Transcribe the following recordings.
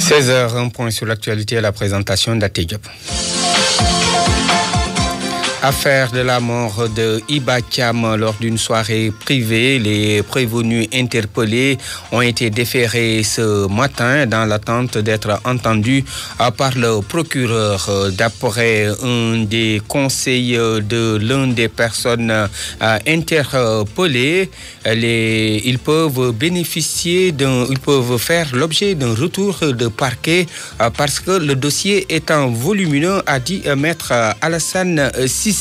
16h, un point sur l'actualité à la présentation d'Até Diop. Affaire de la mort de Iba Thiam lors d'une soirée privée. Les prévenus interpellés ont été déférés ce matin dans l'attente d'être entendus par le procureur. D'après un des conseils de l'une des personnes interpellées, ils peuvent faire l'objet d'un retour de parquet parce que le dossier étant volumineux, a dit Maître Alassane Cissé.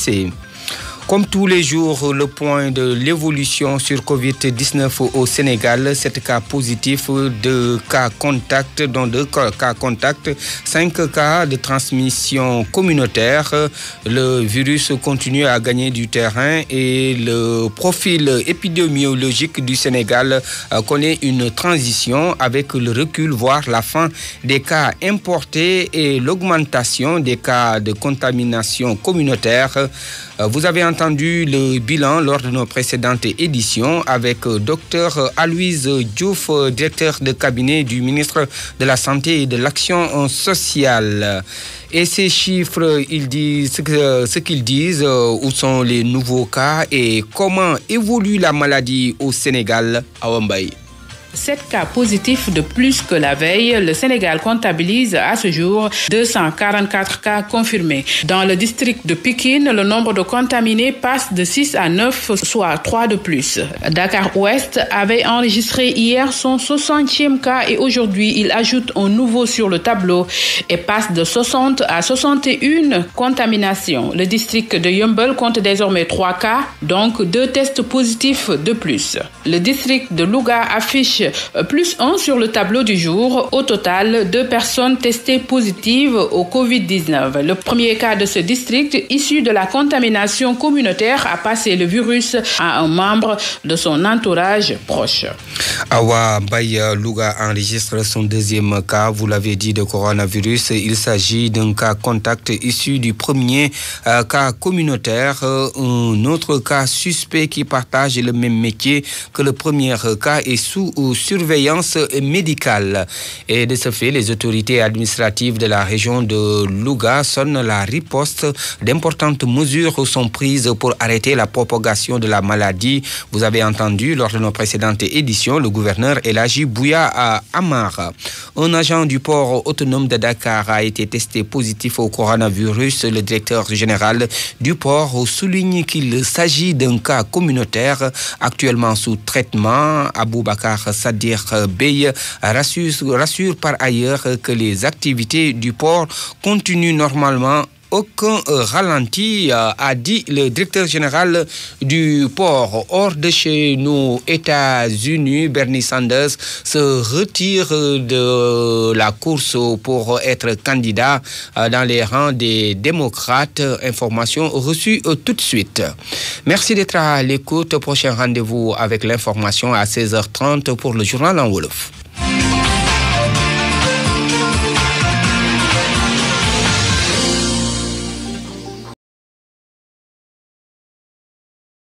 Comme tous les jours, le point de l'évolution sur Covid-19 au Sénégal, 7 cas positifs, 2 cas contacts, dont 2 cas contacts, 5 cas de transmission communautaire. Le virus continue à gagner du terrain et le profil épidémiologique du Sénégal connaît une transition avec le recul, voire la fin des cas importés et l'augmentation des cas de contamination communautaire. Vous avez entendu le bilan lors de nos précédentes éditions avec Dr Aloyse Diouf, directeur de cabinet du ministre de la Santé et de l'Action sociale. Et ces chiffres, ils disent ce qu'ils disent, où sont les nouveaux cas et comment évolue la maladie au Sénégal, à Wambaye. 7 cas positifs de plus que la veille. Le Sénégal comptabilise à ce jour 244 cas confirmés. Dans le district de Pikine, le nombre de contaminés passe de 6 à 9, soit 3 de plus. Dakar-Ouest avait enregistré hier son 60e cas et aujourd'hui, il ajoute un nouveau sur le tableau et passe de 60 à 61 contaminations. Le district de Yeumbeul compte désormais 3 cas, donc 2 tests positifs de plus. Le district de Louga affiche plus 1 sur le tableau du jour. Au total, 2 personnes testées positives au Covid-19. Le premier cas de ce district, issu de la contamination communautaire, a passé le virus à un membre de son entourage proche. Awa Baye Louga enregistre son 2e cas, vous l'avez dit, de coronavirus. Il s'agit d'un cas contact issu du premier cas communautaire. Un autre cas suspect qui partage le même métier que le premier cas est sous surveillance médicale. Et de ce fait, les autorités administratives de la région de Louga sonnent la riposte. D'importantes mesures sont prises pour arrêter la propagation de la maladie. Vous avez entendu lors de nos précédentes éditions le gouverneur Elhaji Bouya Amar. Un agent du port autonome de Dakar a été testé positif au coronavirus. Le directeur général du port souligne qu'il s'agit d'un cas communautaire actuellement sous traitement. Aboubakar Sadir Bey rassure par ailleurs que les activités du port continuent normalement. Aucun ralenti, a dit le directeur général du port. Hors de chez nous, États-Unis, Bernie Sanders se retire de la course pour être candidat dans les rangs des démocrates. Information reçue tout de suite. Merci d'être à l'écoute. Prochain rendez-vous avec l'information à 16h30 pour le journal en Wolof.